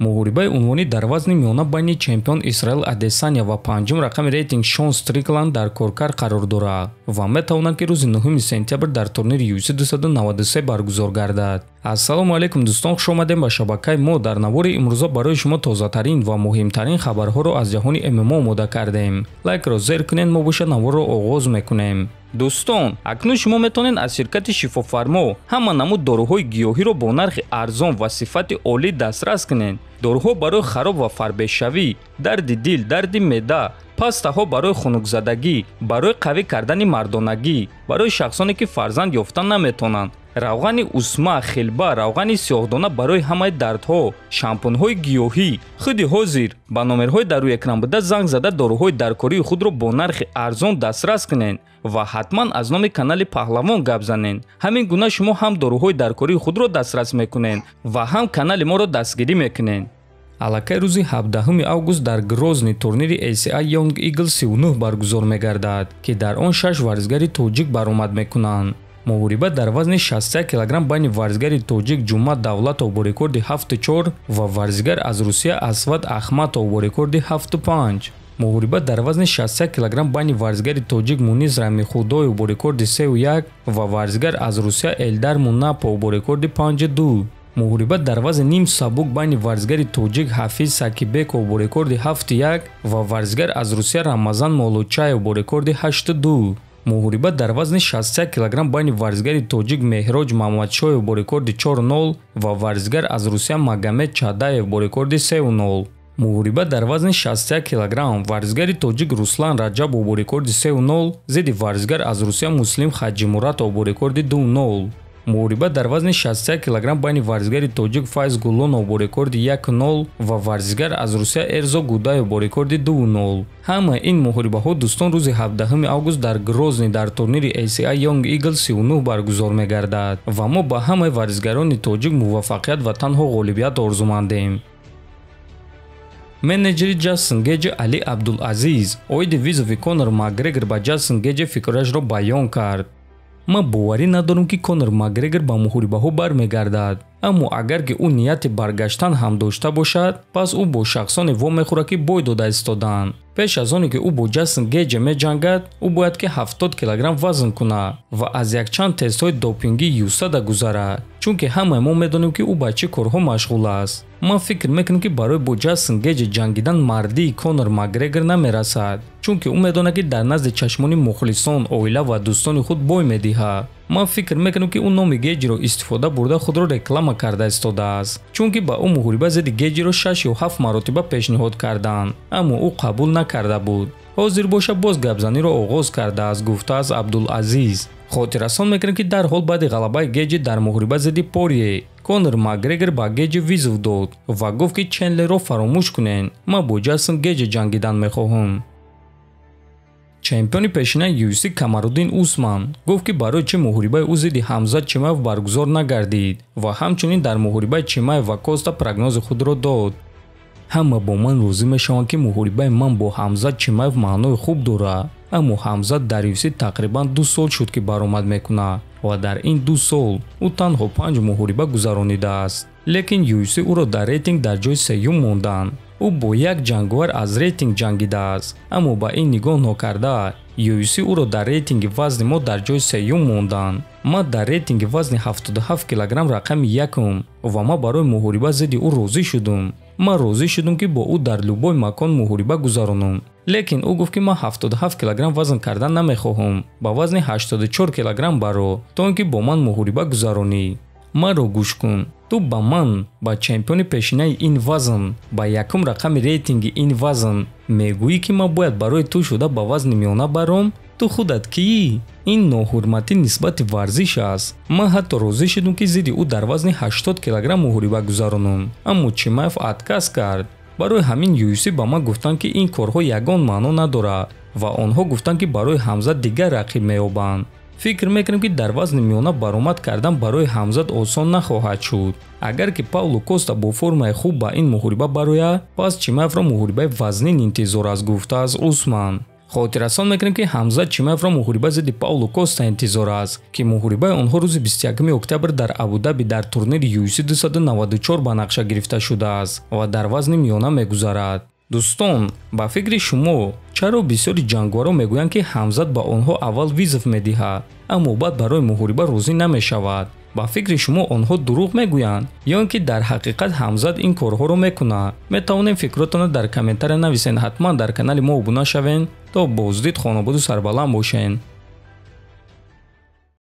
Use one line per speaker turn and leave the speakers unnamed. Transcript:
муҳорибаи унвонӣ дар вазни миёна байни чемпион Исраил Адесаня ва панҷум рақами рейтинг Шон Стрикланд дар коркар қарор дорад ва метавонад ки рӯзи 9 сентябр дар турнири UFC 293 баргузор гардад. Ассалому алайкум дӯстон, хуш омадем ба шабакаи мо. Дар навори имрӯза барои шумо тозатарин ва муҳимтарин хабарҳоро аз ҷаҳони ММО омода кардем. Лайкро зер кунед, мо боша наворро оғоз мекунем. дӯстон, акнун шумо метавонед аз ширкати шифофармо ҳама намуд доруҳои гиёҳиро бо нархи арзон ва сифати олӣ дастрас кунед. доруҳо барои хароб ва фарбешавӣ, дарди дил, дарди меъда, пастаҳо барои хунукзадагӣ, барои қавӣ кардани мардонагӣ, барои шахсоне ки фарзанд ёфта наметавонанд, равғани усма, хилба, равғани сиёҳдона барои ҳамаи дардҳо, шампунҳои гиёҳӣ. худи ҳозир ба номерҳои дар рӯи экран буда занг зада доруҳои даркории худро бо нархи арзон дастрас кунед ва ҳатман аз номи канали Паҳлавон гап занед. ҳамин гуна шумо ҳам доруҳои даркории худро дастрас мекунед ва ҳам канали моро дастгирӣ мекунед. аллакай рӯзи 17 август дар Грозни турнири ACI Young Eagle 39 баргузор мегардад ки дар он 6 варзигари тоҷик баромад мекунанд. муҳориба дар вазни 61 кг байни варзигари тоҷик Ҷумат Давлатов бо рекорди 7-4 ва варзигар аз Русия Асват Ахматов бо рекорди 7-5. муҳориба дар вазни 61 кг байни варзигари тоҷик Муниз Рамихудоев бо рекорди 3-1 ва варзигар аз Русия Элдар Мунапов бо рекорди 5-2. муҳориба дар вазни ним сабук байни варзигари тоҷик Ҳафиз Сакибеков бо рекорди 7-1 ва варзигар аз Русия Рамазан Молучаев бо рекорди 8-2. муҳориба дар вазни 61 кг байни варзигари тоҷик Меҳроҷ Маҳмадшоев бо рекорди 4-0 ва варзигар аз Русия Магомед Чадаев бо рекорди 3-0. муҳориба дар вазни 61 кг варзигари тоҷик Руслан Раҷабов бо рекорди 3-0 зидди варзигар аз Русия Муслим Хаҷимуратов бо рекорди 2-0. муҳориба дар вазни 61 кг байни варзигари тоҷик Файз Гулонов бо рекорди 1-0 ва варзигар аз Русия Эрзо Гудаев бо рекорди 2-0. ҳамаи ин муҳорибаҳо дӯстон рӯзи 17 август дар Грозни дар турнири ACI Young Eagle 39 баргузор мегардад ва мо ба ҳамаи варзигарони тоҷик муваффақият ва танҳо ғолибият орзумандем. менеҷери Ҷастин Гейҷи Али Абдулазиз оиди визови Конор Макгрегор ба Ҷастин Гейҷи фикрашро баён кард. ман боварӣ надорам ки Конор Макгрегор ба муҳорибаҳо бармегардад, аммо агар ки ӯ нияти баргаштан ҳам дошта бошад, пас ӯ бо шахсоне вомехӯрад ки бой дода истоданд. пеш аз оне ки ӯ бо Ҷастин Гейҷ меҷангад, ӯ бояд ки 70 кг вазн кунад ва аз якчанд тестҳои допингӣ юсада гузарад, чунки ҳамаи мо медонем ки ӯ ба чӣ корҳо машғул аст. ман фикр мекунам ки барои бо Ҷастин Гейҷ ҷангидан мардии Конор Макгрегор намерасад, чунки ӯ медонад ки дар назди чашмони мухлисон, оила ва дӯстони худ бой медиҳад. ман фикр мекунам ки ӯ номи Гейҷиро истифода бурда худро реклама карда истодааст, чунки ба ӯ муҳориба зидди Гейҷиро 6 ё 7 маротиба пешниҳод карданд, аммо ӯ қабул накарда буд. ҳозир боша боз гапзаниро оғоз кардааст, гуфтааст Абдулазиз. хотиррасон мекунем ки дар ҳол баъди ғалабаи Гейҷи дар муҳориба зидди Порье, Конор Макгрегор ба Гейҷи визов дод ва гуфт ки Чендлерро фаромӯш кунед, ман бо Ҷастин Гейҷ ҷангидан мехоҳам. чемпиони пешинаи UFC Камаруддин Усман гуфт ки барои чӣ муҳорибаи ӯ зидди Ҳамзат Чимаев баргузор нагардид ва ҳамчунин дар муҳорибаи Чимаев ва Коста прогнози худро дод. ҳама бо ман розӣ мешаванд ки муҳорибаи ман бо Ҳамзат Чимаев маънои хуб дорад, аммо Ҳамзат дар UFC тақрибан 2 сол шуд ки баромад мекунад ва дар ин 2 сол ӯ танҳо 5 муҳориба гузаронидааст, лекин UFC ӯро дар рейтинг дар ҷои сеюм монданд. ӯ бо як ҷанговар аз рейтинг ҷангидааст, аммо ба ин нигоҳ нокарда UFC ӯро дар рейтинги вазни мо дар ҷои сеюм монданд. ман дар рейтинги вазни 77 кг рақами якум ва ман барои муҳориба зидди ӯ розӣ шудам. ман розӣ шудам ки бо ӯ дар любой макон муҳориба гузаронам, лекин ӯ гуфт ки ман 77 кг вазн кардан намехоҳам, ба вазни 84 кг баро, то ин ки бо ман муҳориба гузаронӣ. маро гӯш кун, ту ба ман, ба чемпиони пешинаи ин вазн, ба якум рақами рейтинги ин вазн мегӯӣ ки ман бояд барои ту шуда ба вазни миёна баром? ту худат кӣ? ин ноҳурматӣ нисбати варзиш аст. ман ҳатто розӣ шудам ки зидди ӯ дар вазни 80 кг муҳориба гузаронам, аммо Чимаев отказ кард. барои ҳамин UFC ба ман гуфтанд ки ин корҳо ягон маъно надорад ва онҳо гуфтанд ки барои Ҳамзат дигар рақиб меёбанд. фикр мекунам ки дар вазни миёна баромад кардан барои Ҳамзат осон нахоҳад шуд. агар ки Пауло Коста бо формаи хуб ба ин муҳориба барояд, пас Чимаевро муҳорибаи вазнин интизор аст, гуфтааст Усман. хотиррасон мекунем ки Ҳамзат Чимаевро муҳориба зидди Пауло Коста интизор аст ки муҳорибаи онҳо рӯзи 21 октябр дар Абу-Даби дар турнири UFC 294 ба нақша гирифта шудааст ва дар вазни миёна мегузарад. дӯстон, ба фикри шумо чаро бисёри ҷангварон мегӯянд ки Ҳамзат ба онҳо аввал визов медиҳад, аммо баъд барои муҳориба розӣ намешавад? ба фикри шумо онҳо дурӯғ мегӯянд ё ин ки дар ҳақиқат Ҳамзат ин корҳоро мекунад? Метавонем фикротонро дар комментария нависен. Ҳатман дар канали мо обуна шавен. То боздид, хонободу сарбаланд бошен.